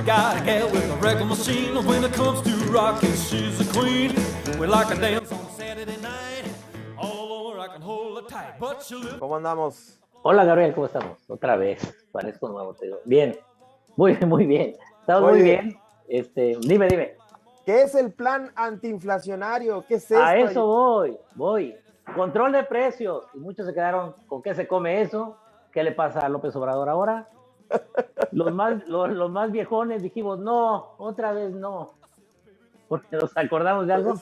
Gotta get with the record machine. When it comes to rockin', she's a queen. We like a dance on Saturday night. All over, I can hold her tight. But she lives. ¿Cómo andamos? Hola Gabriel, ¿cómo estamos? Otra vez, parezco nuevo, te digo. Bien, muy bien. Estamos Oye, muy bien. Dime. ¿qué es el plan antiinflacionario? ¿Qué es esto? A eso voy. Control de precios. Y muchos se quedaron con qué se come eso. ¿Qué le pasa a López Obrador ahora? Los más viejones dijimos, no, otra vez no. Porque nos acordamos de algo.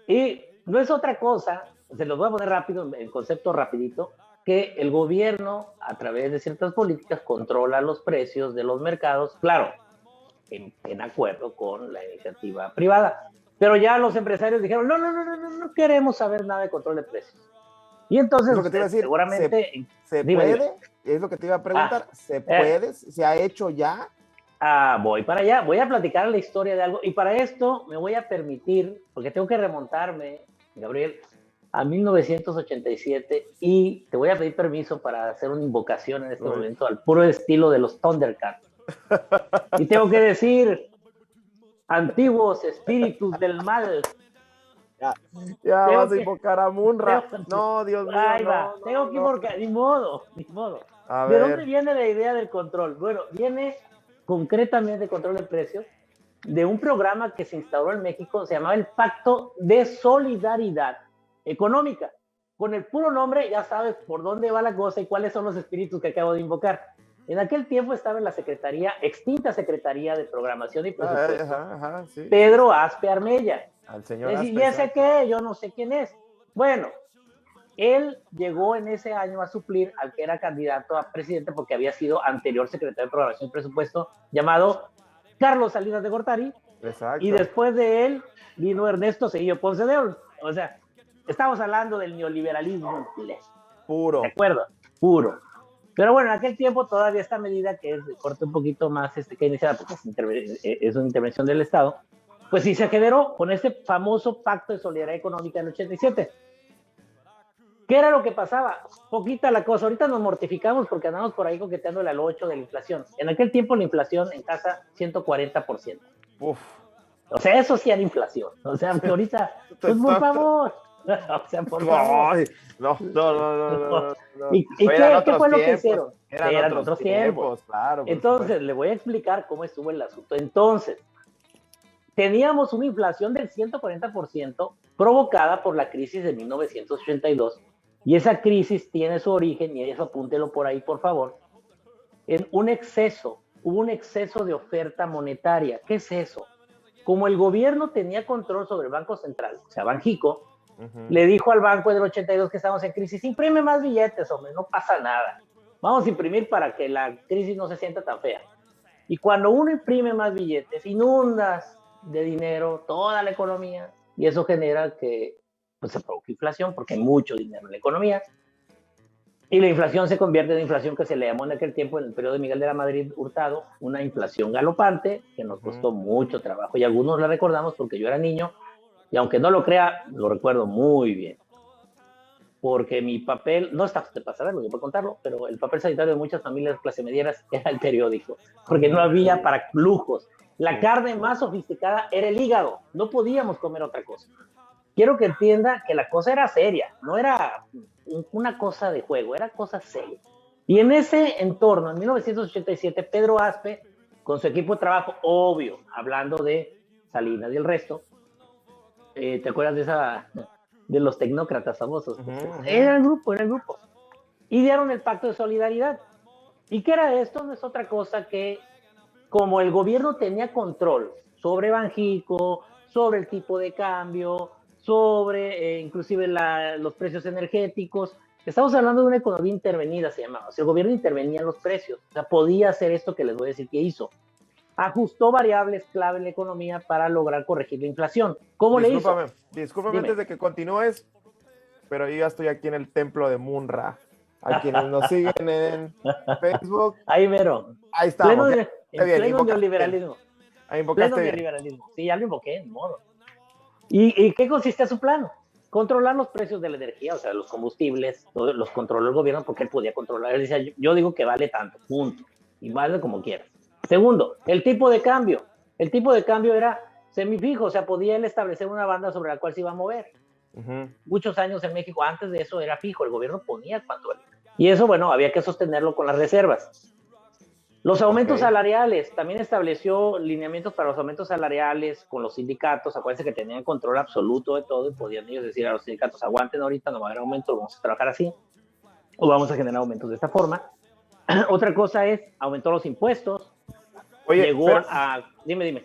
Y no es otra cosa, se los voy a poner rápido, en concepto rapidito, que el gobierno, a través de ciertas políticas, controla los precios de los mercados, claro, en acuerdo con la iniciativa privada. Pero ya los empresarios dijeron, no queremos saber nada de control de precios. Y entonces, Es lo que te iba a decir, seguramente... ¿se dime. puede? Es lo que te iba a preguntar. ¿Se puede? ¿Se ha hecho ya? Voy para allá, voy a platicar la historia de algo. Y para esto me voy a permitir, porque tengo que remontarme, Gabriel, a 1987, y te voy a pedir permiso para hacer una invocación en este momento al puro estilo de los Thundercats. Y tengo que decir, antiguos espíritus del mal. Ya vas a invocar a Munra. No, Dios mío. Ahí va, tengo que invocar, ni modo. A ¿De ver. dónde viene la idea del control? Bueno, viene concretamente de control de precios de un programa que se instauró en México, se llamaba el Pacto de Solidaridad Económica. Con el puro nombre ya sabes por dónde va la cosa y cuáles son los espíritus que acabo de invocar. En aquel tiempo estaba en la extinta Secretaría de Programación y Presupuesto, Sí. Pedro Aspe Armella. Al señor Aspe. ¿Y ese qué? Yo no sé quién es. Bueno, él llegó en ese año a suplir al que era candidato a presidente porque había sido anterior secretario de Programación y Presupuesto, llamado Carlos Salinas de Gortari. Exacto. Y después de él vino Ernesto Zedillo Ponce de León. O sea, estamos hablando del neoliberalismo puro. ¿De acuerdo? Puro. Pero bueno, en aquel tiempo todavía esta medida, que es de corte un poquito más que iniciada, porque es una intervención del Estado, pues sí se generó con este famoso Pacto de Solidaridad Económica en el 87. ¿Qué era lo que pasaba? Poquita la cosa. Ahorita nos mortificamos porque andamos por ahí coqueteando al 8 de la inflación. En aquel tiempo la inflación en casa, 140%. Uf. O sea, eso sí era inflación. O sea, que ahorita, pues por favor. O sea, por favor. No. ¿Y qué fue lo que hicieron? Eran otros tiempos, claro. Entonces, le voy a explicar cómo estuvo el asunto. Entonces, teníamos una inflación del 140% provocada por la crisis de 1982. Y esa crisis tiene su origen, y eso apúntelo por ahí, por favor, en hubo un exceso de oferta monetaria. ¿Qué es eso? Como el gobierno tenía control sobre el Banco Central, o sea, Banjico, le dijo al banco del 82 que estamos en crisis, imprime más billetes, hombre, no pasa nada. Vamos a imprimir para que la crisis no se sienta tan fea. Y cuando uno imprime más billetes, inundas de dinero toda la economía, y eso genera que pues, se provoque inflación, porque hay mucho dinero en la economía, y la inflación se convierte en inflación que se le llamó en aquel tiempo, en el periodo de Miguel de la Madrid Hurtado, una inflación galopante, que nos costó mucho trabajo, y algunos la recordamos porque yo era niño, y aunque no lo crea, lo recuerdo muy bien. Porque mi papel, no está para saberlo, yo puedo contarlo, pero el papel sanitario de muchas familias clase medieras era el periódico, porque no había para lujos. La carne más sofisticada era el hígado, no podíamos comer otra cosa. Quiero que entienda que la cosa era seria, no era una cosa de juego, era cosa seria. Y en ese entorno, en 1987, Pedro Aspe, con su equipo de trabajo, obvio, hablando de Salinas y el resto, ¿te acuerdas de los tecnócratas famosos? Era el grupo. Y dieron el Pacto de Solidaridad. ¿Y qué era esto? No es otra cosa que, como el gobierno tenía control sobre Banjico, sobre el tipo de cambio, sobre inclusive los precios energéticos, estamos hablando de una economía intervenida, se llamaba. O sea, el gobierno intervenía en los precios. O sea, podía hacer esto que les voy a decir que hizo. Ajustó variables clave en la economía para lograr corregir la inflación. ¿Cómo le hizo? Discúlpame antes de que continúes, pero yo ya estoy aquí en el templo de Munra. A quienes nos siguen en Facebook. Ahí mero. Ahí estamos. Pleno neoliberalismo. Ahí invocaste pleno neoliberalismo. Sí, ya lo invoqué, en modo. ¿Y qué consiste su plan? Controlar los precios de la energía, o sea, los combustibles, los controló el gobierno porque él podía controlar. Él decía, yo digo que vale tanto, punto. Y vale como quieras. Segundo, el tipo de cambio. El tipo de cambio era semifijo, o sea, podía él establecer una banda sobre la cual se iba a mover. Muchos años en México, antes de eso era fijo, el gobierno ponía cuánto valía. Y eso, bueno, había que sostenerlo con las reservas. Los aumentos salariales, también estableció lineamientos para los aumentos salariales con los sindicatos. Acuérdense que tenían control absoluto de todo y podían ellos decir a los sindicatos, aguanten ahorita, no va a haber aumentos, vamos a trabajar así, o vamos a generar aumentos de esta forma. Otra cosa es, aumentó los impuestos. Oye, llegó pero, a... Dime.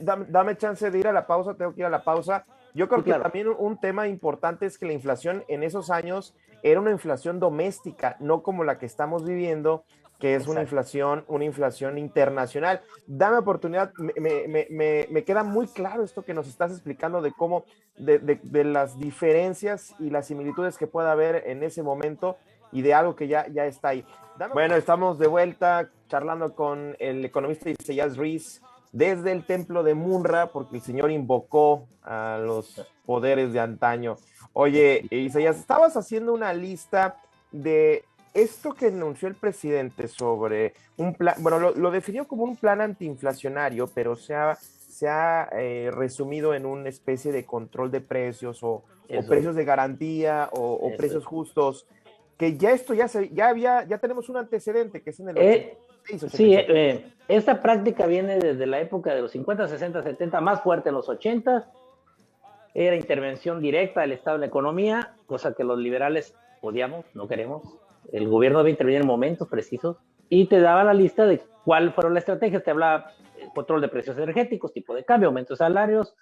dame chance de ir a la pausa, tengo que ir a la pausa. Yo creo Sí, que claro. también un tema importante es que la inflación en esos años era una inflación doméstica, no como la que estamos viviendo, que es una inflación internacional. Dame oportunidad, me queda muy claro esto que nos estás explicando de cómo, de las diferencias y las similitudes que pueda haber en ese momento y de algo que ya está ahí. Bueno, estamos de vuelta charlando con el economista Isaías Ruiz desde el templo de Munra, porque el señor invocó a los poderes de antaño. Oye, Isaías, estabas haciendo una lista de esto que anunció el presidente sobre un plan, bueno, lo definió como un plan antiinflacionario, pero se ha resumido en una especie de control de precios o precios de garantía o precios justos, que ya esto ya tenemos un antecedente, que es en el 86, 87. Sí, esta práctica viene desde la época de los 50, 60, 70, más fuerte en los 80. Era intervención directa del Estado en la economía, cosa que los liberales odiamos, no queremos. El gobierno debe intervenir en momentos precisos y te daba la lista de cuál fueron las estrategias. Te hablaba control de precios energéticos, tipo de cambio, aumento de salarios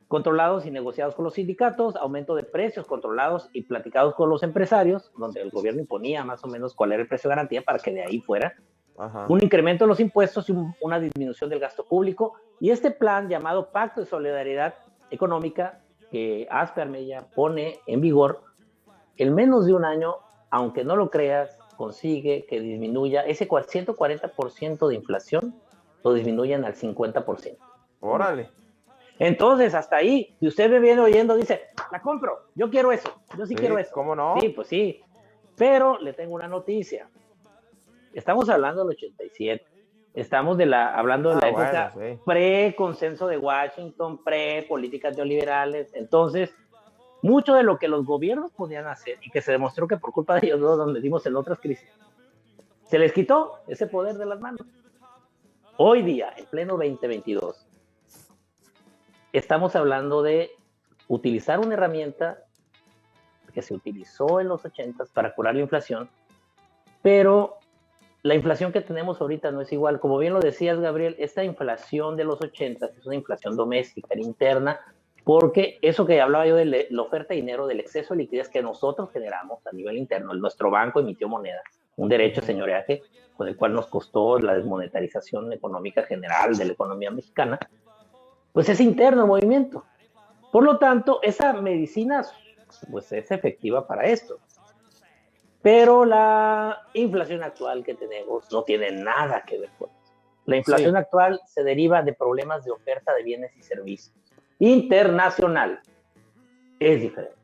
controlados y negociados con los sindicatos, aumento de precios controlados y platicados con los empresarios, donde el gobierno imponía más o menos cuál era el precio de garantía para que de ahí fuera. Ajá. Un incremento de los impuestos y una disminución del gasto público. Y este plan llamado Pacto de Solidaridad Económica que Aspe Armella pone en vigor, en menos de un año, aunque no lo creas, consigue que disminuya ese 140% de inflación, lo disminuyan al 50%. Órale. Entonces, hasta ahí, si usted me viene oyendo, dice, la compro, yo quiero eso, yo sí quiero eso. ¿Cómo no? Sí, pues sí, pero le tengo una noticia. Estamos hablando del 87. Estamos hablando de la época pre-consenso de Washington, pre-políticas neoliberales. Entonces, mucho de lo que los gobiernos podían hacer y que se demostró que por culpa de ellos no nos metimos en otras crisis, se les quitó ese poder de las manos. Hoy día, en pleno 2022, estamos hablando de utilizar una herramienta que se utilizó en los 80s para curar la inflación, pero la inflación que tenemos ahorita no es igual. Como bien lo decías, Gabriel, esta inflación de los 80 es una inflación doméstica, interna, porque eso que hablaba yo de la oferta de dinero, del exceso de liquidez que nosotros generamos a nivel interno, nuestro banco emitió moneda, un derecho de señoreaje, con el cual nos costó la desmonetarización económica general de la economía mexicana, pues es interno el movimiento. Por lo tanto, esa medicina pues es efectiva para esto. Pero la inflación actual que tenemos no tiene nada que ver con eso. La inflación actual se deriva de problemas de oferta de bienes y servicios. Internacional. Es diferente.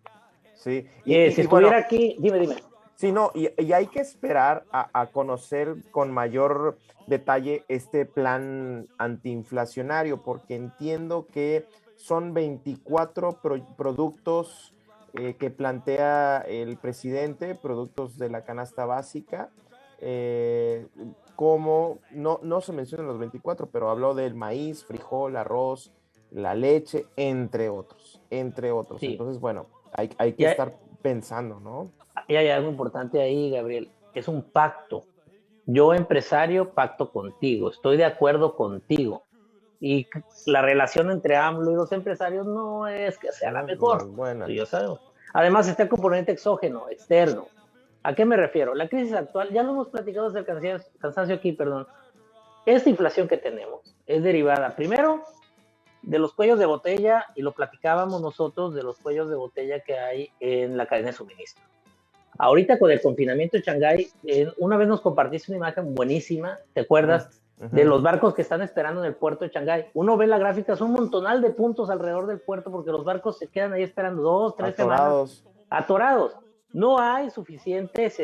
Sí. Si estuviera aquí, dime. Sí, no, y hay que esperar a conocer con mayor detalle este plan antiinflacionario, porque entiendo que son 24 productos que plantea el presidente, productos de la canasta básica, como no se mencionan los 24, pero habló del maíz, frijol, arroz, la leche, entre otros. Sí. Entonces, bueno, hay que estar pensando, ¿no? Y hay algo importante ahí, Gabriel, es un pacto. Yo, empresario, pacto contigo, estoy de acuerdo contigo. Y la relación entre AMLO y los empresarios no es que sea la mejor. Bueno. Yo sabemos. Además está el componente exógeno, externo. ¿A qué me refiero? La crisis actual, ya lo hemos platicado desde el cansancio aquí, perdón. Esta inflación que tenemos es derivada, primero, de los cuellos de botella, y lo platicábamos nosotros, de los cuellos de botella que hay en la cadena de suministro. Ahorita con el confinamiento de Shanghái, una vez nos compartiste una imagen buenísima, ¿te acuerdas? De los barcos que están esperando en el puerto de Shanghái. Uno ve la gráfica, son un montonal de puntos alrededor del puerto porque los barcos se quedan ahí esperando 2, 3 semanas. Atorados. No hay suficientes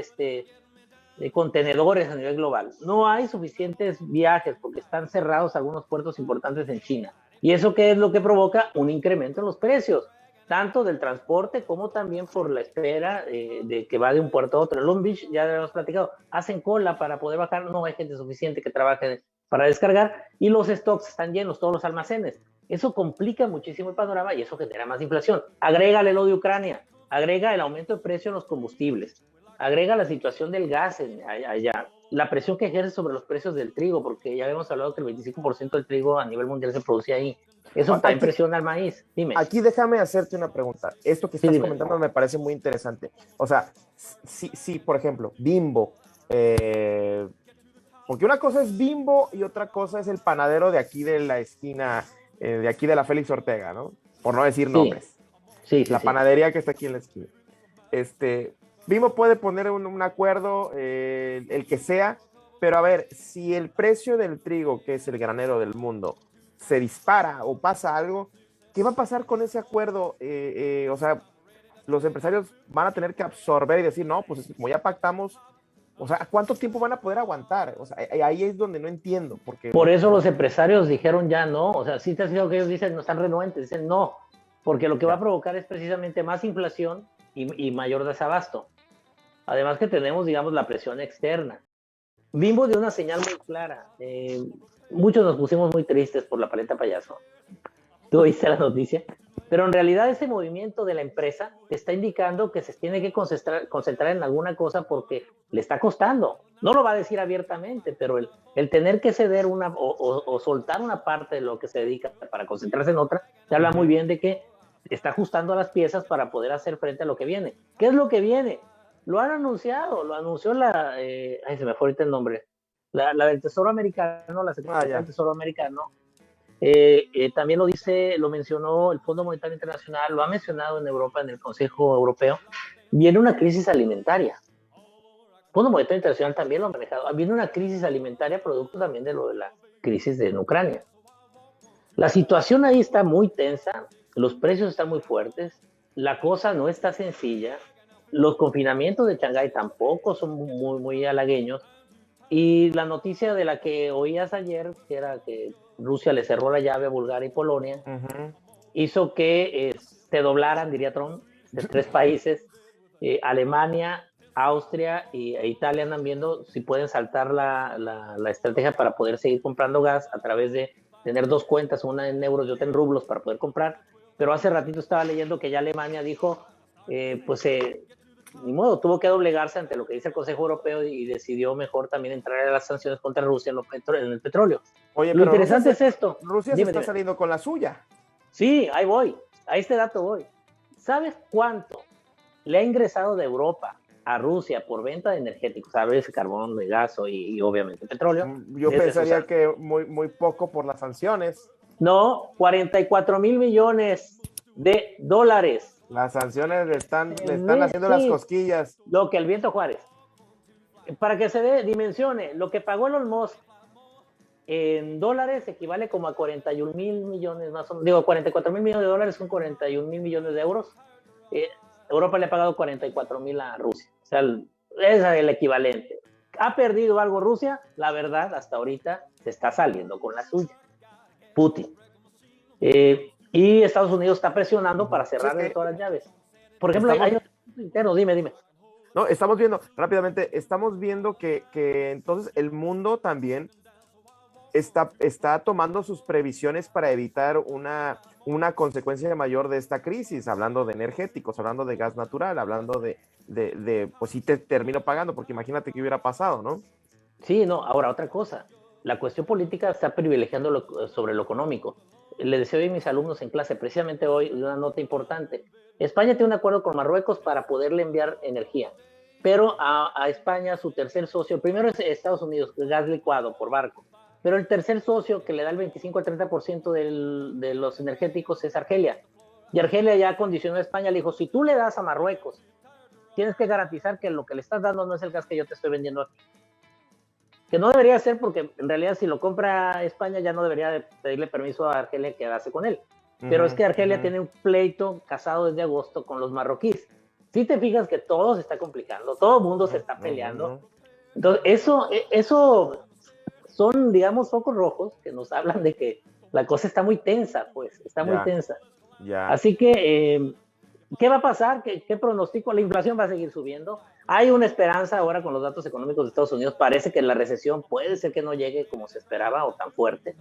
contenedores a nivel global. No hay suficientes viajes porque están cerrados algunos puertos importantes en China. ¿Y eso qué es lo que provoca? Un incremento en los precios, tanto del transporte como también por la espera de que va de un puerto a otro. En Long Beach, ya lo hemos platicado, hacen cola para poder bajar, no hay gente suficiente que trabaje para descargar y los stocks están llenos, todos los almacenes. Eso complica muchísimo el panorama y eso genera más inflación. Agrégale lo de Ucrania, agrega el aumento de precio en los combustibles, agrega la situación del gas allá, la presión que ejerce sobre los precios del trigo, porque ya habíamos hablado que el 25% del trigo a nivel mundial se produce ahí. Eso también presiona al maíz. Dime. Aquí déjame hacerte una pregunta. Esto que estás comentando no. me parece muy interesante. O sea, si por ejemplo, Bimbo, porque una cosa es Bimbo y otra cosa es el panadero de aquí de la esquina, de aquí de la Félix Ortega, ¿no? Por no decir nombres. La panadería que está aquí en la esquina. Bimbo puede poner un acuerdo, el que sea, pero a ver, si el precio del trigo, que es el granero del mundo, se dispara o pasa algo, ¿qué va a pasar con ese acuerdo? O sea, los empresarios van a tener que absorber y decir, no, pues como ya pactamos, o sea, ¿cuánto tiempo van a poder aguantar? O sea, ahí es donde no entiendo. Porque por eso los empresarios dijeron ya no, o sea, sí te has fijado que ellos dicen, no están renuentes, dicen no, porque lo que va a provocar es precisamente más inflación y mayor desabasto. Además que tenemos, digamos, la presión externa. Bimbo dio una señal muy clara. Muchos nos pusimos muy tristes por la paleta payaso. Tú oíste la noticia. Pero en realidad ese movimiento de la empresa te está indicando que se tiene que concentrar en alguna cosa porque le está costando. No lo va a decir abiertamente, pero el tener que ceder o soltar una parte de lo que se dedica para concentrarse en otra, te habla muy bien de que está ajustando las piezas para poder hacer frente a lo que viene. ¿Qué es lo que viene? Lo han anunciado, lo anunció se me fue ahorita el nombre, la del Tesoro Americano, la Secretaría del Tesoro Americano, también lo mencionó el Fondo Monetario Internacional, lo ha mencionado en Europa, en el Consejo Europeo, viene una crisis alimentaria. El Fondo Monetario Internacional también lo ha manejado, viene una crisis alimentaria producto también de lo de la crisis en Ucrania. La situación ahí está muy tensa, los precios están muy fuertes, la cosa no está sencilla. Los confinamientos de Shanghái tampoco son muy halagüeños. Y la noticia de la que oías ayer, que era que Rusia le cerró la llave a Bulgaria y Polonia, hizo que se doblaran, diría Trump, de 3 países. Alemania, Austria e Italia andan viendo si pueden saltar la estrategia para poder seguir comprando gas a través de tener 2 cuentas, una en euros y otra en rublos para poder comprar. Pero hace ratito estaba leyendo que ya Alemania dijo, ni modo, tuvo que doblegarse ante lo que dice el Consejo Europeo y decidió mejor también entrar a las sanciones contra Rusia en el petróleo. Oye, lo interesante es esto. Rusia se está saliendo con la suya. Sí, ahí voy, a este dato voy. ¿Sabes cuánto le ha ingresado de Europa a Rusia por venta de energéticos? ¿Sabes? Carbón, de gas y obviamente petróleo. Yo pensaría que muy poco por las sanciones. No, 44,000 millones de dólares. Las sanciones le están haciendo las cosquillas. Lo que el Viento Juárez. Para que se dimensione, lo que pagó Elon Musk en dólares equivale como a 41,000 millones más o menos. Digo, 44,000 millones de dólares son 41,000 millones de euros. Europa le ha pagado 44,000 a Rusia. O sea, es el equivalente. ¿Ha perdido algo Rusia? La verdad, hasta ahorita se está saliendo con la suya. Putin. Y Estados Unidos está presionando para cerrarle todas las llaves. Por ejemplo, hay otro punto interno, dime. No, estamos viendo, rápidamente, que entonces el mundo también está tomando sus previsiones para evitar una consecuencia mayor de esta crisis, hablando de energéticos, hablando de gas natural, hablando de pues sí te termino pagando, porque imagínate qué hubiera pasado, ¿no? Sí, no, ahora otra cosa, la cuestión política está privilegiando sobre lo económico. Le decía hoy a mis alumnos en clase, precisamente hoy, una nota importante. España tiene un acuerdo con Marruecos para poderle enviar energía, pero a España su tercer socio, primero es Estados Unidos, gas licuado por barco, pero el tercer socio que le da el 25 al 30% de los energéticos es Argelia. Y Argelia ya condicionó a España, le dijo, si tú le das a Marruecos, tienes que garantizar que lo que le estás dando no es el gas que yo te estoy vendiendo aquí. Que no debería ser, porque en realidad si lo compra España ya no debería de pedirle permiso a Argelia que quedarse con él. Pero es que Argelia tiene un pleito casado desde agosto con los marroquíes. Si te fijas que todo se está complicando, todo el mundo se está peleando. Entonces, eso son, digamos, focos rojos que nos hablan de que la cosa está muy tensa, pues, está muy Ya. tensa. Ya. Así que, ¿qué va a pasar? ¿Qué pronostico? La inflación va a seguir subiendo. Hay una esperanza ahora con los datos económicos de Estados Unidos. Parece que la recesión puede ser que no llegue como se esperaba o tan fuerte,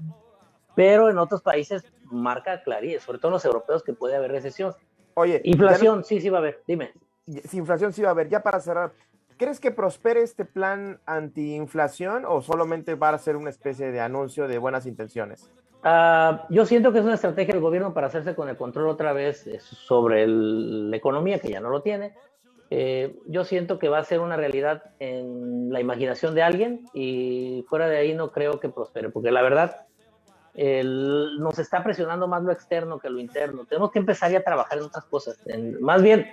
pero en otros países marca claridad, sobre todo en los europeos, que puede haber recesión. Oye, Inflación, sí va a haber. Dime. si inflación sí va a haber, ya para cerrar, ¿crees que prospere este plan antiinflación o solamente va a ser una especie de anuncio de buenas intenciones? Yo siento que es una estrategia del gobierno para hacerse con el control otra vez sobre la economía, que ya no lo tiene. Yo siento que va a ser una realidad en la imaginación de alguien y fuera de ahí no creo que prospere, porque la verdad nos está presionando más lo externo que lo interno. Tenemos que empezar ya a trabajar en otras cosas, más bien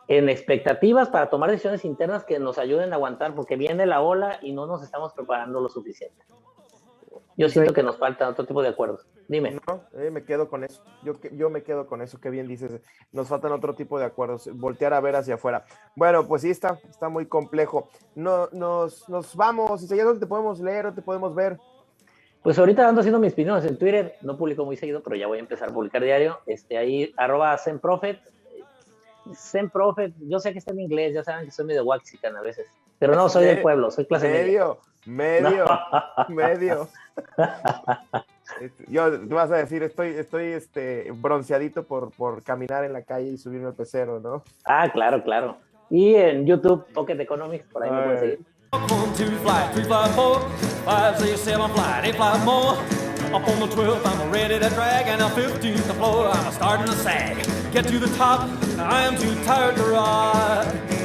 en expectativas para tomar decisiones internas que nos ayuden a aguantar, porque viene la ola y no nos estamos preparando lo suficiente. Yo siento que nos falta otro tipo de acuerdos. Dime. No, me quedo con eso. Yo me quedo con eso, que bien dices. Nos faltan otro tipo de acuerdos, voltear a ver hacia afuera. Bueno, pues sí, está muy complejo. No, nos vamos. Isaías, ¿dónde te podemos leer o te podemos ver? Pues ahorita ando haciendo mis opiniones en Twitter. No publico muy seguido, pero ya voy a empezar a publicar diario. Ahí, @ZenProfet. ZenProfet, yo sé que está en inglés, ya saben que soy medio waxican a veces. Pero no, soy del pueblo, soy clase media. Medio. Tú vas a decir, estoy bronceadito por caminar en la calle y subirme al pecero, ¿no? Claro. Y en YouTube, Pocket Economics, por ahí me pueden seguir. 1, 2, flight 3, flight 4, 5, 6, 7, flight 8, flight more. Up on the 12th, I'm ready to drag, and on 15th the floor, I'm starting to sag. Get to the top, I am too tired to ride.